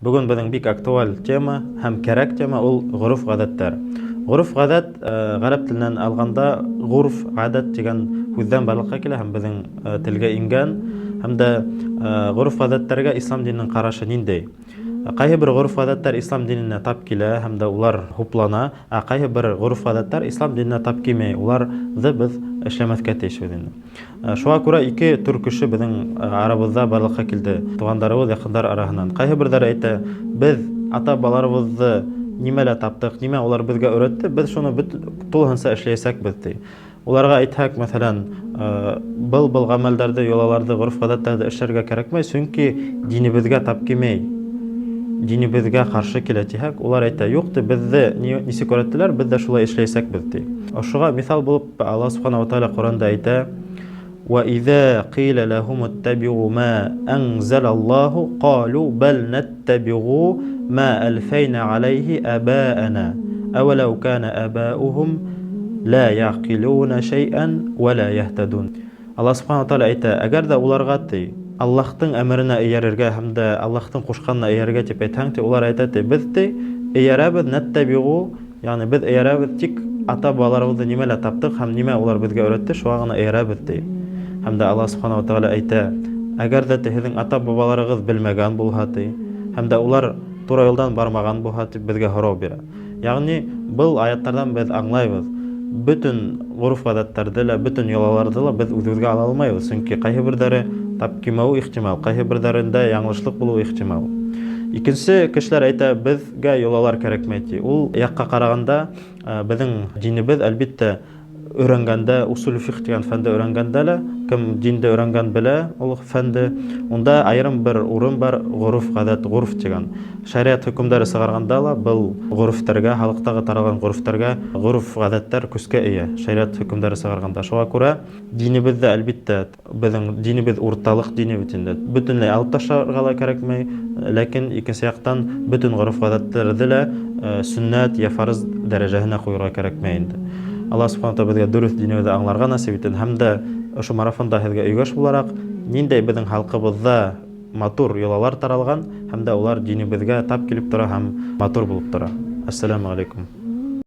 Бүген безнең бик актуаль тема һәм кәрәк тема ул гореф-гадәттәр. Гореф-гадәт гарәп теленнән алганда гореф-гадәт дигән һүздән барлыкка килә һәм безнең телгә ингән һәм дә гореф-гадәттәргә ислам диненең карашы ниндәй? Кайһы бер гореф-гадәттәр ислам диненә тап килә һәм дә улар хуплана, кайһы бер гореф-гадәттәр ислам диненә тап килмәй, уларны без эшләмәскә тиешбез инде. Шуңа күрә ике төр кеше безнең арабызда барлыкка килде. Тугандарыбыз, якындар араһыннан. Кайһы бердәре әйтә, без ата-баларыбызны нимәлә таптык, нимә улар безгә өйрәтте, без шуны тулыһынча эшләячәкбез ди. Уларга әйтһәк, мәсәлән, был гамәлләрне, йолаларны, гореф-гадәттәрне эшләргә кирәкмәй, чөнки динебезгә тап килмәй. Динебезгә каршы килә тиһәк, улар әйтә, юк ди, безне ничек өйрәттеләр, без дә шулай эшләячәкбез ди. Шуңа мисал булып Аллаһ Субханаһу ва Тааля Коръәндә әйтә: وَإِذَا قِيلَ لَهُمُ اتَّبِعُوا مَا أَنزَلَ اللَّهُ قَالُوا بَلْ نَتَّبِعُ مَا أَلْفَيْنَا عَلَيْهِ آبَاءَنَا أَوَلَوْ كَانَ آبَاؤُهُم لَا يَعْقِلُونَ شَيْئًا وَلَا يَهْتَدُونَ. Аллаһ Субханаһу ва Тааля әйтә, әгәр дә уларга ти Аллаһтың әмеренә иярергә һәм дә Аллаһтың кушканына иярергә дип әйтһәң, улар әйтә, без иярәбез, нәттәбигу, ягъни без иярәбез, тик ата-баларыбызны нимәлә таптык һәм нимә улар безгә өйрәтте, шуңа гына иярәбез ди. Һәм дә Аллаһ Субханаһу ва Тааля әйтә, әгәр дә һезнең ата-бабаларыгыз белмәгән булһа ди, һәм дә улар туры юлдан бармаган булһа дип безгә һорау бирә. Ягъни бу аяттардан без аңлайбыз, бөтен гореф-гадәттәрдә лә, бөтен йолаларда ла без үзебезгә ала алмайбыз, чөнки кайһы бердәре тап килмәү ихтимал, кайһы бердәрендә яңлышлык булу ихтимал. Икенче кешеләр әйтә, безгә йолалар кирәкмәй ди. Ул якка караганда безнең динебез әлбиттә өйрәнгәндә, усул фикъ дигән фәндә өйрәнгәндә лә, кем диндә өйрәнгән белә ул фәнде, унда аерым бер урын бар, гореф-гадәт, гореф дигән. Шариат хөкемдәре сыгарганда ла был горефтәргә, халыктагы таралган горефтәргә, гореф-гадәттәр көскә ия. Шариат хөкемдәре сыгарганда. Шуңа күрә динебездә әлбиттә безнең динебез урталык дине бит инде. Бөтенләй алып ташларга ла кирәкмәй, ләкин икенче яктан бөтен гореф-гадәттәрне лә сөннәт я фарыз дәрәҗәһенә куярга кирәкмәй инде. Аллаһ Субханаһу ва Тааля безгә дөрес динебезне аңларга насыйп итсен һәм дә ошо марафонда һеҙгә өйгәш буларак, ниндәй безнең халкыбызда матур йолалар таралган һәм дә улар динебезгә тап килеп тора һәм матур булып тора. Ассаламу алейкум.